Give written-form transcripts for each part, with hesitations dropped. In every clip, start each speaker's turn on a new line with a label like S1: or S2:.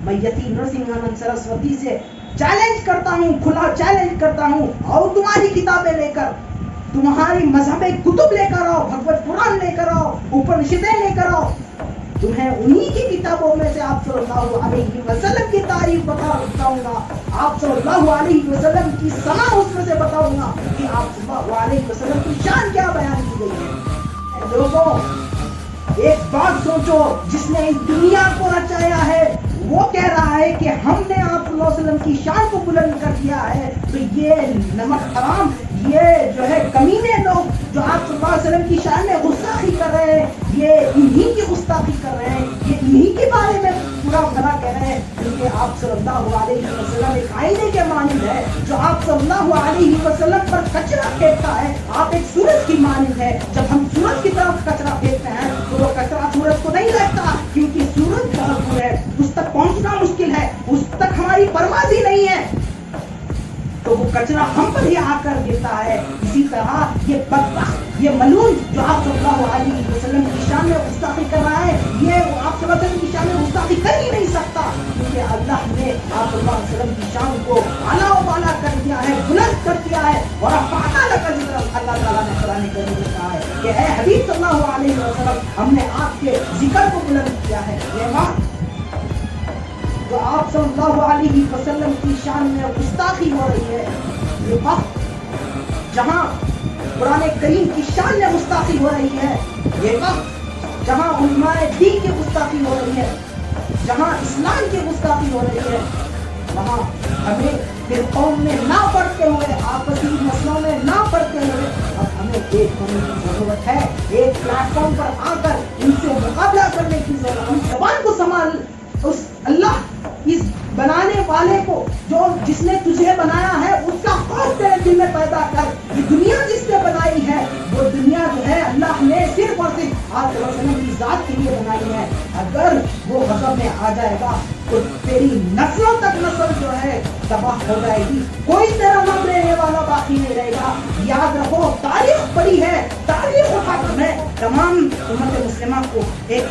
S1: میں یتی نرسنگھانند سرسوتی سے چیلنج کرتا ہوں، کھلا چیلنج کرتا ہوں، آؤ تمہاری کتابیں لے کر، تمہاری مذہب کتب لے کر آؤ، بھگوت پران لے کر آؤ، اپنشدیں لے کر آؤ، تمہیں انہی کی کتابوں میں سے آپ صلی اللہ علیہ وسلم کی تعریف بتاؤں گا، آپ صلی اللہ علیہ وسلم کی ثنا اس میں سے بتاؤں گا کہ آپ صلی اللہ علیہ وسلم کی شان کیا بیان کی گئی ہے۔ لوگوں ایک بات سوچو، جس نے اس دنیا کو رچایا ہے وہ کہہ رہا ہے کہ ہم نے آپ صلی اللہ علیہ وسلم کی شان کو بلند کر دیا ہے، تو یہ نمک حرام، یہ جو ہے کمینے لوگ جو آپ صلی اللہ علیہ وسلم کی شان میں گستاخی کر رہے ہیں، یہ انہی کی گستاخی کر رہے ہیں، یہ انہی کے بارے میں برا بھلا کہہ رہے ہیں، کیونکہ آپ صلی اللہ علیہ وسلم ایک آئینے کے مانند ہے، جو آپ صلی اللہ علیہ وسلم پر کچرا پھینکتا ہے، آپ ایک سورج کی مانند ہے، جب ہم سورج کی طرف کچرا پھینکتے ہیں تو وہ کچرا سورج کو نہیں لگتا، کیونکہ سورج بہت دور ہے، اس تک پہنچنا مشکل ہے، اس تک ہماری پرواز ہی نہیں ہے، تو وہ کچرا ہم پر ہی آ کر گرتا ہے۔ اسی طرح یہ بدبخت، یہ ملعون جو آپ صلی اللہ علیہ وسلم کی شان میں گستاخی کر رہا ہے، یہ آپ صلی اللہ علیہ وسلم کی شان میں گستاخی کر ہی نہیں سکتا، کیونکہ اللہ نے آپ صلی اللہ علیہ وسلم کی شان کو اعلیٰ و بالا کر دیا ہے، بلند کر دیا ہے، اور رفعنا لک ذکرک، اللہ تعالیٰ نے قرآن کریم میں کہا ہے کہ اے حبیب صلی اللہ علیہ وسلم، ہم نے آپ کے ذکر کو بلند کیا ہے۔ یہ بات جو آپ صلی اللہ علیہ وسلم کی شان میں گستاخی ہو رہی ہے، یہ وقت جہاں قرآن کریم کی شان میں گستاخی ہو رہی ہے، یہ وقت جہاں علماء دین کی گستاخی ہو رہی ہے، جہاں اسلام کی گستاخی ہو رہی ہے، وہاں ہمیں فرقوں میں نہ پڑتے ہوئے، آپسی مسئلوں میں نہ پڑتے ہوئے، اب ہمیں ایک ہونے کی ضرورت ہے، ایک پلیٹ فارم پر آ کر ان سے مقابلہ کرنے کی ضرورت ہے۔ اس زبان کو سنبھال، اس اللہ اس بنانے والے کو، جو جس نے تجھے بنایا ہے، اس کا خوف تیرے دل میں پیدا کر۔ یہ دنیا جس نے بنائی ہے، وہ دنیا جو ہے اللہ نے صرف اور صرف آپ صلی اللہ علیہ وسلم کی ذات کے لیے بنائی ہے۔ اگر وہ غضب میں آ جائے گا تو تیری نسلوں تک نسل جو ہے تباہ ہو جائے گی، کوئی تیرا نام لینے والا باقی نہیں رہے گا۔ یاد رکھو، تاریخ پڑی ہے، تاریخ اٹھا کر میں تمام امت مسلمہ کو ایک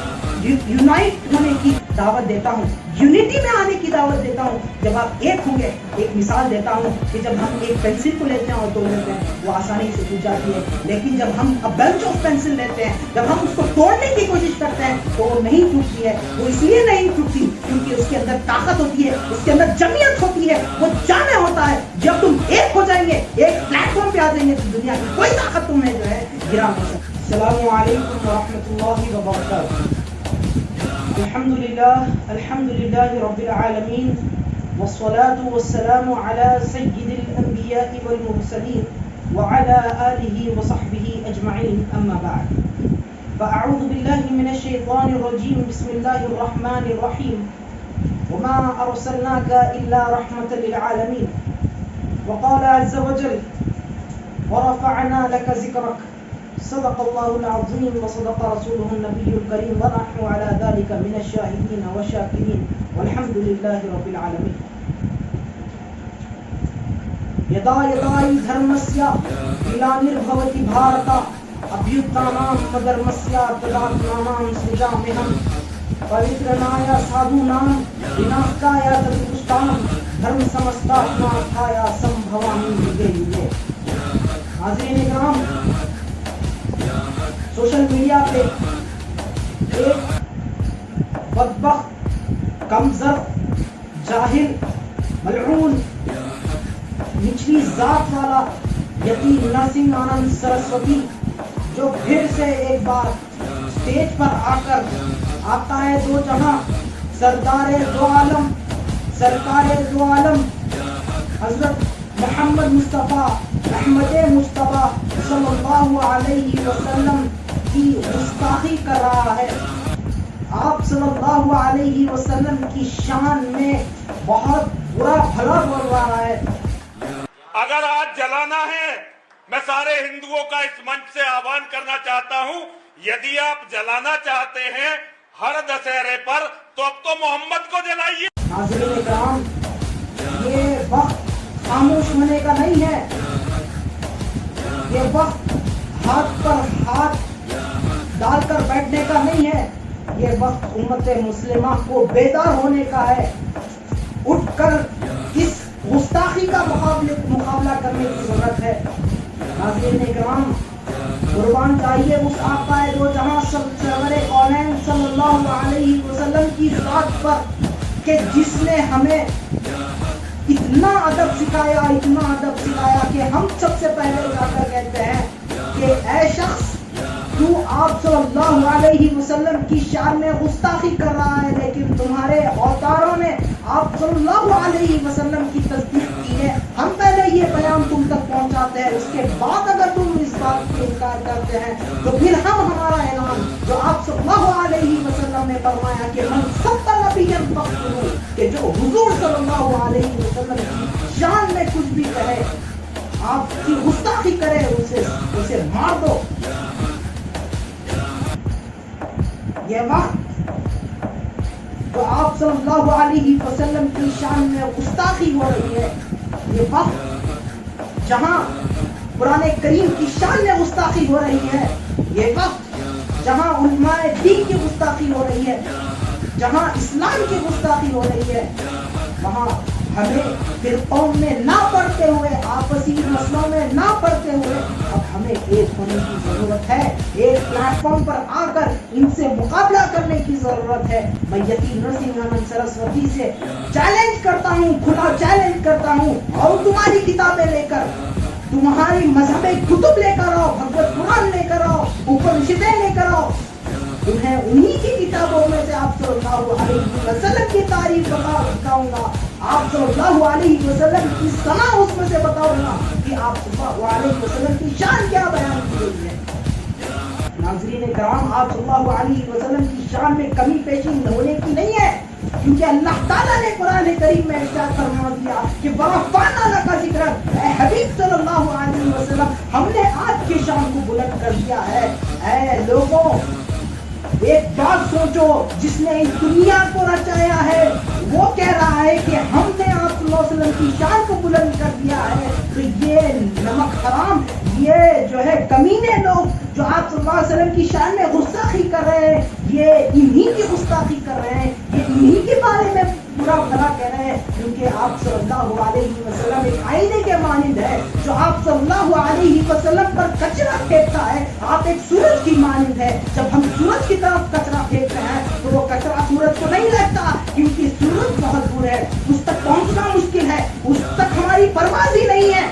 S1: یونائٹ ہونے کی دعوت دیتا ہوں، یونٹی میں آنے کی دعوت دیتا ہوں۔ جب آپ ایک ہوں گے، ایک مثال دیتا ہوں کہ جب ہم ایک پینسل کو لیتے ہیں اور توڑ لیتے ہیں، وہ آسانی سے ٹوٹ جاتی ہے، لیکن جب ہم بنچ آف پینسل لیتے ہیں، جب ہم اس کو توڑنے کی کوشش کرتے ہیں تو وہ نہیں ٹوٹتی ہے۔ وہ اس لیے نہیں ٹوٹتی کیونکہ اس کے اندر طاقت ہوتی ہے، اس کے اندر جمعیت ہوتی ہے، وہ جامع ہوتا ہے۔ جب تم ایک ہو جائیں گے، ایک پلیٹ فارم پہ آ جائیں گے، تو دنیا کی کوئی طاقت تمہیں جو ہے گرا نہیں سکتی۔ السلام علیکم ورحمۃ اللہ وبرکاتہ۔ الحمد للہ رب العالمین، والصلاة والسلام على سید الانبیاء والمرسلین وعلى آلہ وصحبہ اجمعین، اما بعد، فاعوذ باللہ من الشیطان الرجیم، بسم اللہ الرحمن الرحیم، وما ارسلناک الا رحمۃ للعالمین، وقال عز وجل ورفعنا لك ذکرک، صدق اللہ العظیم وصدق رسولہ النبی الکریم، ونحن على ذلك من الشاہدین والشاکرین، والحمد للہ رب العالمین۔ یدا یدائی دھرمسیا گلانربھوتی بھارتا، ابھیتانام مدرمسیا تداتمانام سجامہم، پوترنایا سادھونام وناسکایا تدرشتام، دھرم سمستاتماتھایا سمبھوامی یگے یگے۔ حاضرین اکرام، سوشل میڈیا پہ ایک بدبخت، کمزر، جاہل، ملعون، نچلی ذات والا یتی نرسنگھانند سرسوتی، جو پھر سے ایک بار اسٹیج پر آ کر آتا ہے دو جہاں، سردار دو عالم، سرکار دو عالم، حضرت محمد مصطفیٰ احمد مصطفیٰ صلی اللہ علیہ وسلم کی گستاخی کر رہا ہے۔ آپ صلی اللہ علیہ وسلم کی شان میں بہت برا بھلا بول رہا ہے۔
S2: اگر آج جلانا ہے، میں سارے ہندوؤں کا اس منچ سے آہوان کرنا چاہتا ہوں، یدی آپ جلانا چاہتے ہیں ہر دسہرے پر، تو اب تو محمد کو جلائیے۔
S1: ناظرین اکرام، یہ وقت خاموش ہونے کا نہیں ہے، یہ وقت ہاتھ پر ہاتھ ڈال کر بیٹھنے کا نہیں ہے، یہ وقت امت مسلمہ کو بیدار ہونے کا ہے، اٹھ کر اس گستاخی کا مقابلہ کرنے کی ضرورت ہے۔ ناظرین کرام، قربان چاہیے اس آقا دو جہاں سرور کونین صلی اللہ علیہ وسلم کی ذات پر کہ جس نے ہمیں اتنا ادب سکھایا کہ ہم سب سے پہلے جا کر کہتے ہیں کہ اے شخص، تو آپ صلی اللہ علیہ وسلم کی شان میں گستاخی کر رہا ہے، لیکن تمہارے اوتاروں نے آپ صلی اللہ علیہ وسلم کی تصدیق کی ہے۔ ہم پہلے یہ بیان تم تک پہنچاتے ہیں، اس کے بعد اگر تم اس بات کا انکار کرتے ہیں تو پھر ہم ہمارا اعلان جو آپ صلی اللہ علیہ وسلم نے فرمایا کہ من سب نبی فقتلوہ، کہ جو حضور صلی اللہ علیہ وسلم کی شان میں کچھ بھی کہے، آپ کی گستاخی کرے، اسے مار دو۔ یہ وقت جو آپ صلی اللہ علیہ وسلم کی شان میں گستاخی ہو رہی ہے، یہ وقت جہاں قرآن کریم کی شان میں گستاخی ہو رہی ہے، یہ وقت جہاں علماء دین کی گستاخی ہو رہی ہے، جہاں اسلام کی گستاخی ہو رہی ہے، وہاں ہمیں فرقوں میں نہ پڑتے ہوئے، آپسی مسئلوں میں نہ پڑتے ہوئے، اب ہمیں ایک ہونے کی ضرورت ہے، ایک پلیٹ فارم پر آ کر ان سے مقابلہ کرنے کی ضرورت ہے۔ میں یتی نرسنگھ سرسوتی سے چیلنج کرتا ہوں، کھلا چیلنج کرتا ہوں، اور تمہاری کتابیں لے کر، تمہاری مذہبی کتب لے کر آؤ، بھگوت پران لے کر آؤ، اپنشدیں لے کر آؤ، تمہیں انہی کی کتابوں میں سے آپ صلی اللہ علیہ وسلم کی تعریف بتاؤں گا، آپ صلی اللہ علیہ وسلم کی ثنا اس میں سے بتاؤں گا کہ آپ صلی اللہ علیہ وسلم کی شان کیا بیان کی گئی ہے۔ ناظرین کرام، آپ صلی اللہ علیہ وسلم کی شان میں کمی پیشی ہونے کی نہیں ہے، کیونکہ اللہ تعالیٰ نے قرآن کریم میں ارشاد فرما دیا کہ وَرَفَعْنَا لَكَ ذِكْرَكَ، اے حبیب صلی اللہ علیہ وسلم، ہم نے آپ کی شان کو بلند کر دیا ہے۔ اے لوگوں، ایک بات سوچو، جس نے اس دنیا کو رچایا ہے وہ کہہ رہا ہے کہ ہم نے آپ صلی اللہ علیہ وسلم کی شان کو بلند کر دیا ہے، تو یہ نمک حرام، یہ جو ہے کمینے لوگ جو آپ صلی اللہ علیہ وسلم کی شان میں گستاخی کر رہے ہیں، یہ انہی کی گستاخی کر رہے ہیں، یہ انہی کے بارے میں برا بھلا کہہ رہے ہیں، کیونکہ آپ صلی اللہ علیہ وسلم ایک آئینے کے مانند ہے جو آپ صلی اللہ علیہ وسلم پر کچرا پھینکتا ہے۔ آپ ایک سورج کی مانند ہے، جب ہم سورج کی طرف کچرا پھینکتے ہیں تو وہ کچرا سورج کو نہیں لگتا، کیونکہ سورج بہت دور ہے، اس تک پہنچنا مشکل ہے، اس تک ہماری پرواز ہی نہیں ہے،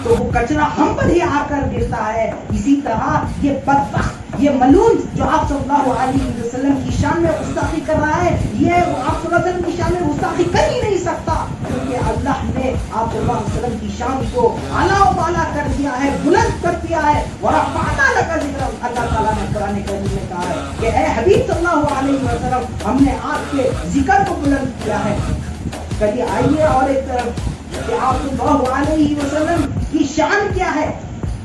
S1: تو وہ کچرا ہم پر ہی آ کر گرتا ہے۔ اسی طرح یہ بدبخت، یہ ملعون جو آپ صلی اللہ علیہ وسلم کی شان میں گستاخی کر رہا ہے، یہ آپ صلی اللہ علیہ وسلم کی شان میں گستاخی کر ہی نہیں سکتا، کیونکہ اللہ نے آپ صلی اللہ علیہ وسلم کی شان کو اعلیٰ و بالا کر دیا ہے، بلند کر دیا ہے۔ وَرَفَعْنَا لَكَ ذِكْرَكَ، اللہ تعالیٰ نے قرآن کریم میں کہا ہے کہ اے حبیب صلی اللہ علیہ وسلم، ہم نے آپ کے ذکر کو بلند کیا ہے۔ کبھی آئیے اور ایک طرف کہ آپ صلی اللہ علیہ وسلم کی شان کیا ہے،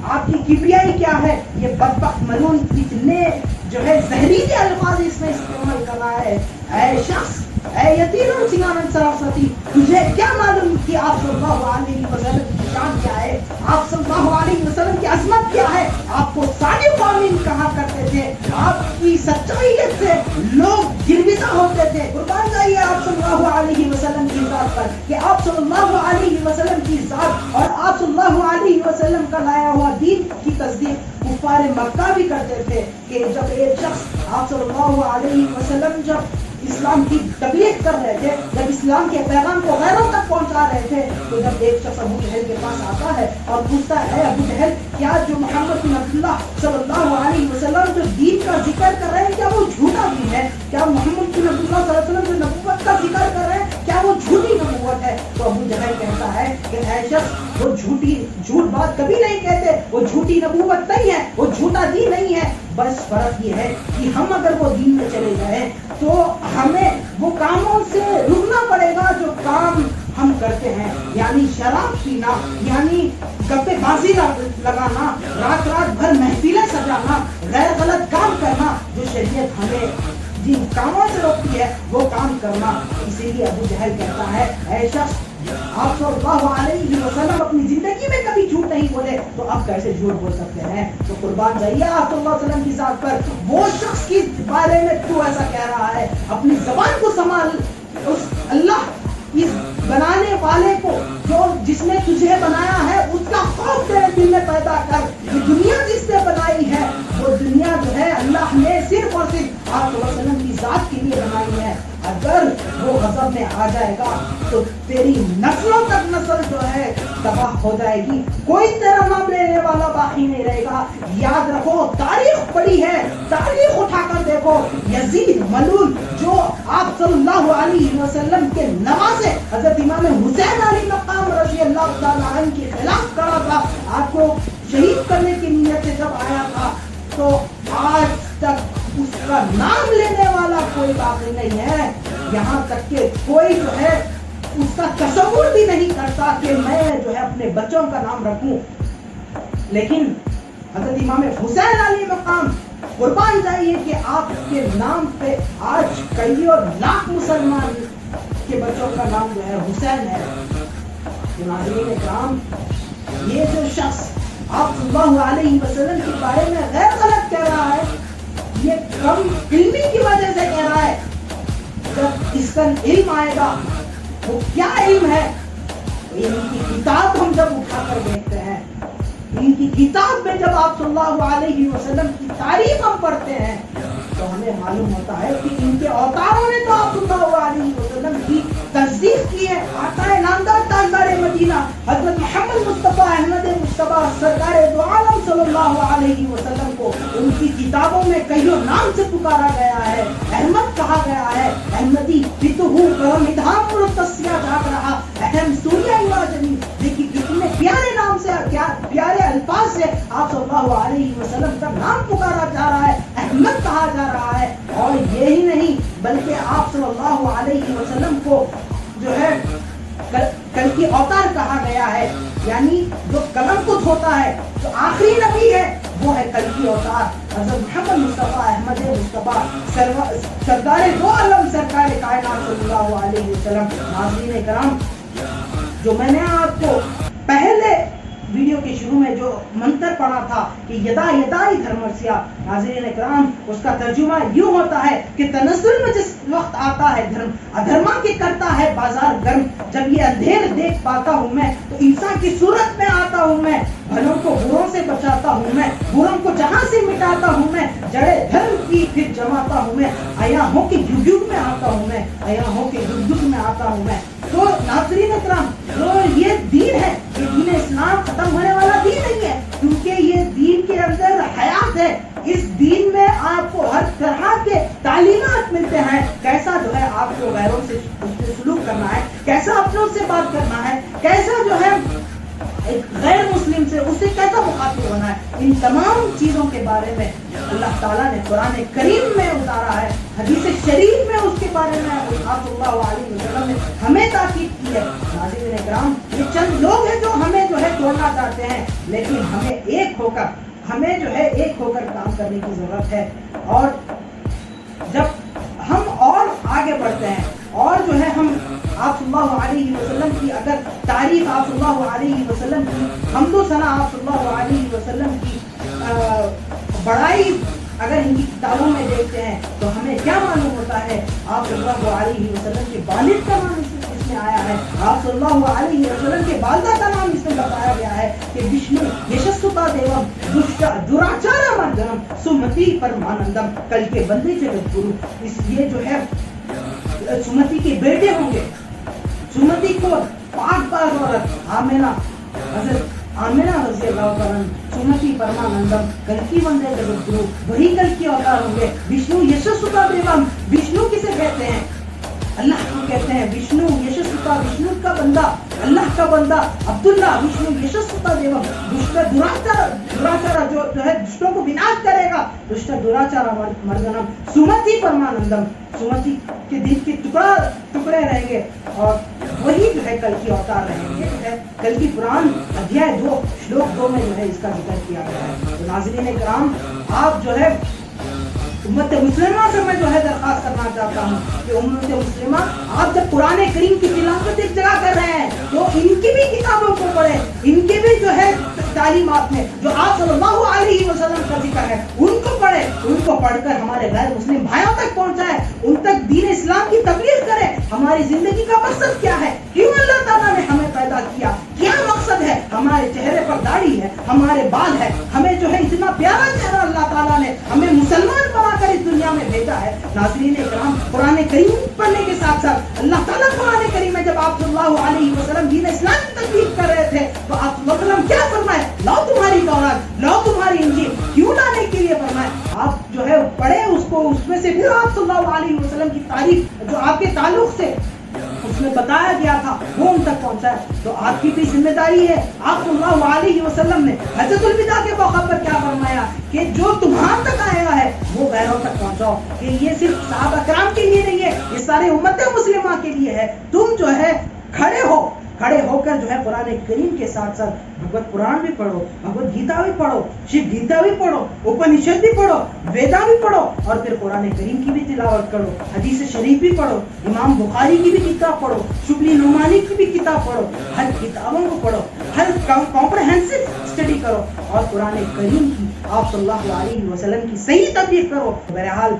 S1: آپ کی کبریائی کیا ہے، یہ بدبخت ملعون کتنے جو ہے زہریلے الفاظ اس میں استعمال کر رہا ہے۔ اے شخص، اے یتی نرسنگھ سرسوتی، تجھے کیا معلوم کہ آپ صلی اللہ علیہ وسلم کی شان کیا ہے، آپ صلی اللہ علیہ وسلم کی عظمت کیا ہے؟ آپ کو صادق امین کہا کرتے تھے، آپ کی سچائیت سے لوگ گرویدہ ہوتے تھے۔ قربان جائیے آپ صلی اللہ علیہ وسلم کی ذات پر کہ آپ صلی اللہ علیہ وسلم کی ذات اور آپ صلی اللہ علیہ وسلم کا لایا ہوا دین کی تصدیق کفار مکہ بھی کرتے تھے، کہ جب ایک شخص آپ صلی اللہ علیہ وسلم جب اسلام کی تبلیغ کر رہے تھے، جب اسلام کے پیغام کو غیروں تک پہنچا رہے تھے، تو جب ایک شخص ابو جہل کے پاس آتا ہے اور پوچھتا ہے، اے ابو جہل، کیا جو محمد بن عبداللہ صلی اللہ علیہ وسلم جو دین کا ذکر کر رہے ہیں کیا وہ جھوٹا دین ہے؟ کیا محمد بن عبداللہ صلی اللہ علیہ وسلم جو نبوت کا ذکر کر رہے ہیں کیا وہ جھوٹی نبوت ہے؟ تو ابو جہل کہتا ہے کہ اے شخص، وہ جھوٹ بات کبھی نہیں کہتے، وہ جھوٹی نبوت نہیں ہے، وہ جھوٹا دین نہیں ہے، بس فرق یہ ہے کہ ہم اگر وہ دین میں چلے جائیں تو ہمیں وہ کاموں سے رکنا پڑے گا جو کام ہم کرتے ہیں، یعنی شراب پینا، یعنی گپے بازی لگانا، رات بھر محفلیں سجانا، غیر غلط کام کرنا جو شریعت ہمیں جن کاموں سے روکتی ہے وہ کام کرنا. اسی لیے ابو جہل کہتا ہے اے شخص آپ صلی اللہ علیہ وسلم اپنی زندگی میں کبھی جھوٹ نہیں بولے تو آپ کیسے جھوٹ بول سکتے ہیں؟ تو قربان جائیے آپ صلی اللہ علیہ وسلم کی ذات پر. وہ شخص کے بارے میں تو ایسا کہہ رہا ہے؟ اپنی زبان کو سنبھال. اس اللہ اس بنانے والے کو جو جس نے تجھے بنایا ہے اس کا خوف تیرے دل میں پیدا کر. یہ دنیا جس نے بنائی ہے وہ دنیا جو ہے اللہ نے صرف اور صرف آپ صلی اللہ علیہ وسلم کی ذات کے لیے بنائی ہے. اگر وہ غضب میں آ جائے گا تو تیری نسلوں تک نسل جو ہے تباہ ہو جائے گی. کوئی تیرا نام لینے والا باقی نہیں رہے گا. یاد رکھو تاریخ پڑی ہے, تاریخ اٹھا کر دیکھو. یزید ملعون جو آپ صلی اللہ علیہ وسلم کے نواسے حضرت امام حسین علی مقام رضی اللہ تعالیٰ عنہ کے خلاف کھڑا تھا, آپ کو شہید کرنے کی نیت سے جب آیا تھا, تو آج تک اس کا نام لینے والا کوئی باقی نہیں ہے. یہاں تک کہ کوئی جو ہے اس کا تصور بھی نہیں کرتا کہ میں جو ہے اپنے بچوں کا نام رکھوں. لیکن حضرت امام حسین علی مقام قربان جائیے کہ آپ کے نام پہ آج کئی اور لاکھ مسلمان کے بچوں کا نام جو ہے حسین ہے. ناظرین کرام, یہ جو شخص آپ صلی اللہ علیہ وسلم کے بارے میں غیر غلط کہہ رہا ہے, یہ کم علمی کی وجہ سے کہہ رہا ہے. جب اس کا علم آئے گا, وہ کیا علم ہے, ان کی کتاب ہم جب اٹھا کر دیکھتے ہیں, ان کی کتاب میں جب آپ صلی اللہ علیہ وسلم کی تعریف ہم پڑھتے ہیں تو ہمیں معلوم ہوتا ہے کہ ان کے اوتاروں نے تو آپ صلی اللہ علیہ وسلم کی تصدیق کی ہے. آتا ہے نامدار تاجدار مدینہ حضرت محمد مصطفیٰ احمد مصطفیٰ سرکار دو عالم صلی اللہ علیہ وسلم کو ان کی کتابوں میں کئیوں نام سے پکارا گیا ہے, احمد کہا گیا ہے, احمدی فتح کرم ادھام اور تصفیہ جاگ رہا اہم سوریہ جمی. دیکھیے کتنے پیارے نام سے, پیارے الفاظ سے آپ صلی اللہ علیہ وسلم کا نام پکارا جا رہا ہے, احمد کہا جا رہا ہے. اور یہی نہیں بلکہ آپ صلی اللہ علیہ وسلم کو جو ہے کل کی اوتار کہا گیا ہے, یعنی جو قلم کو دھوتا ہے, جو آخری نبی ہے وہ ہے کل کی اوتار حضرت محمد مصطفیٰ احمد مصطفیٰ سردار دو عالم سرکار کائنات صلی اللہ علیہ وسلم. ناظرین کرام, جو میں نے آپ کو پہلے ویڈیو کے شروع میں جو منتر پڑھا تھا کہ یدا یدائی دھرمسیا, ناظرین اکرام اس کا ترجمہ یوں ہوتا ہے کہ تنزل میں جس وقت آتا ہے دھرم, ادھرما کے کرتا ہے بازار گرم. جب یہ اندھیر دیکھ پاتا ہوں میں تو انسان کی صورت میں آتا ہوں میں, بھلوں کو بروں سے بچاتا ہوں میں, بروں کو جہاں سے مٹاتا ہوں میں, جڑے دھرم کی پھر جماتا ہوں میں, آیا ہوں کہ یگ یگ میں آتا ہوں میں, آیا ہوں کہ یگ یگ میں آتا ہوں میں. تو ناظرین اکرام, جو یہ دین ہے یہ دین اسلام ختم ہونے والا دین نہیں ہے, کیونکہ یہ دین کے اندر حیات ہے. اس دین میں آپ کو ہر طرح کے تعلیمات ملتے ہیں, کیسا جو ہے آپ کو غیروں سے سلوک کرنا ہے, کیسا اپنوں سے بات کرنا ہے, کیسا جو ہے ایک غیر مسلم سے اس سے کیسا مخاطب ہونا ہے. ان تمام چیزوں کے بارے میں اللہ تعالیٰ نے قرآن کریم میں اتارا ہے, حدیث شریف میں اس کے بارے میں آپ صلی اللہ علیہ وسلم نے ہمیں تاکید کی ہے. ناظرین کرام, یہ چند لوگ ہیں جو ہمیں جو ہے توڑنا چاہتے ہیں, لیکن ہمیں ایک ہو کر کام کرنے کی ضرورت ہے. اور جب ہم اور آگے بڑھتے ہیں اور جو ہے ہم آپ صلی اللہ علیہ وسلم کی اگر تعریف, آپ صلی اللہ علیہ وسلم کی حمد و ثنا, آپ صلی اللہ علیہ وسلم کی بڑائی اگر ان کی کتابوں میں دیکھتے ہیں تو ہمیں کیا معلوم ہوتا ہے. آپ صلی اللہ علیہ وسلم کے والد کا نام اس میں آیا ہے, آپ صلی اللہ علیہ وسلم کے والدہ کا نام اس میں بتایا گیا ہے کہ وشنو یشستا دیوم دراچارا مردم سمتی پرمانندم, کل کے بندے جگت گرو. اس لیے جو ہے سمتی کے بیٹے ہوں گے, سمتی کو پاک باز عورت آمینہ, حضرت آمینہ رضی اللہ عنہ, سمتی پرمانندم کل کی بندے جگت گرو, وہی کل کی اوتار ہوں گے. وشنو یشستا دیوم, وشنو کسے کہتے ہیں؟ اللہ کو کہتے ہیں وشنو یشستا, وشنو کا بندہ, اللہ کا بندہ عبداللہ. وشنو یشستا دیوم, دراچارا جو ہے دشتوں کو وناش کرے گا, دشت دراچارا مردنم سمتی پرمانندم, سمتی کے دل کے ٹکڑے رہیں گے اور وہی جو ہے کل کی اوتار رہیں گے. کل کی قرآن ادھیائے 2 شلوک 2 میں جو ہے اس کا ذکر کیا گیا ہے. تو ناظرین کرام, آپ جو ہے امت مسلمہ سے میں جو ہے درخواست کرنا چاہتا ہوں کہ امت مسلمہ آپ جب قرآن کریم کی تلاوت ایک جگہ کر رہے ہیں تو ان کی بھی کتابوں کو پڑھیں, ان کے بھی جو ہے تعلیمات میں جو آپ صلی اللہ علیہ وسلم کا ذکر ہے ان کو پڑھیں, ان کو پڑھ کر ہمارے غیر مسلم بھائیوں تک پہنچائیں, ان تک دین اسلام کی تبلیغ کریں. ہماری زندگی کا مقصد کیا ہے, کیوں اللہ تعالیٰ نے ہمیں پیدا کیا, کیا مقصد ہے. ہمارے چہرے پر داڑھی ہے, ہمارے بال ہے, ہمیں جو ہے اتنا پیارا چہرہ اللہ تعالیٰ نے ہمیں مسلمان بنا کر اس دنیا میں بھیجا ہے. ناظرین کرام, قرآن کریم پڑھنے کے ساتھ ساتھ اللہ تعالیٰ قرآن کریم میں جب آپ صلی اللہ علیہ وسلم دین اسلام کی تبلیغ کر رہے تھے تو آپ وسلم کیا فرمائے, لاؤ تمہاری تورات, لاؤ تمہاری انجیل, کیوں لانے کے لیے فرمائے. آپ جو ہے پڑھے اس کو, اس میں سے پھر آپ صلی اللہ علیہ وسلم کی تعریف جو آپ کے تعلق سے اس میں بتایا گیا تھا وہ ان تک پہنچا ہے. تو آپ کی بھی ذمہ داری ہے. آپ صلی اللہ علیہ وسلم نے حجۃ الوداع کے موقع پر کیا فرمایا کہ جو تمہارے تک آیا ہے وہ غیروں تک پہنچاؤ. کہ یہ صرف صحابہ کرام کے لیے نہیں ہے, یہ سارے امت مسلمہ کے لیے ہے. تم جو ہے کھڑے ہو کر جو ہے قرآن کریم کے ساتھ ساتھ بھگوت پران بھی پڑھو, بھگوت گیتا بھی پڑھو, شیو گیتا بھی پڑھو, اپنشد بھی پڑھو, ویدا بھی پڑھو, اور پھر قرآن کریم کی بھی تلاوت کرو, حدیث شریف بھی پڑھو, امام بخاری کی بھی کتاب پڑھو, شبلی نعمانی کی بھی کتاب پڑھو. ہر کتابوں کو پڑھو, ہر کمپریہنسو اسٹڈی کرو اور قرآن کریم کی آپ صلی اللہ علیہ وسلم کی صحیح تبلیغ کرو. بہرحال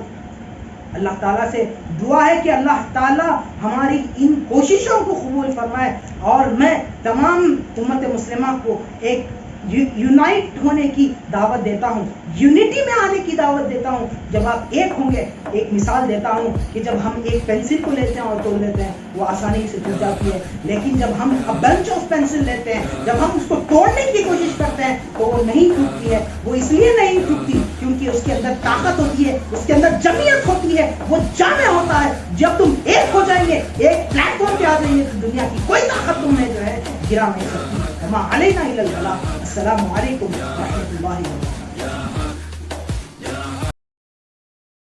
S1: اللہ تعالیٰ سے دعا ہے کہ اللہ تعالیٰ ہماری ان کوششوں کو قبول فرمائے. اور میں تمام امت مسلمہ کو ایک یونائٹ ہونے کی دعوت دیتا ہوں, یونٹی میں آنے کی دعوت دیتا ہوں. جب آپ ایک ہوں گے, ایک مثال دیتا ہوں کہ جب ہم ایک پینسل کو لیتے ہیں اور توڑ لیتے ہیں وہ آسانی سے ٹوٹ جاتی ہے, لیکن جب ہم بنچ آف پینسل لیتے ہیں, جب ہم اس کو توڑنے کی کوشش کرتے ہیں تو وہ نہیں ٹوٹتی ہے. وہ اس لیے نہیں ٹوٹتی کیونکہ اس کے اندر طاقت ہوتی ہے, اس کے اندر جمعیت ہوتی ہے, وہ جامع ہوتا ہے. جب تم ایک ہو جائیں گے, ایک پلیٹ فارم پہ آ جائیں گے تو دنیا کی کوئی طاقت تمہیں جو ہے گرا نہیں سکتی. ہم علینا الا البلاغ. السلام علیکم.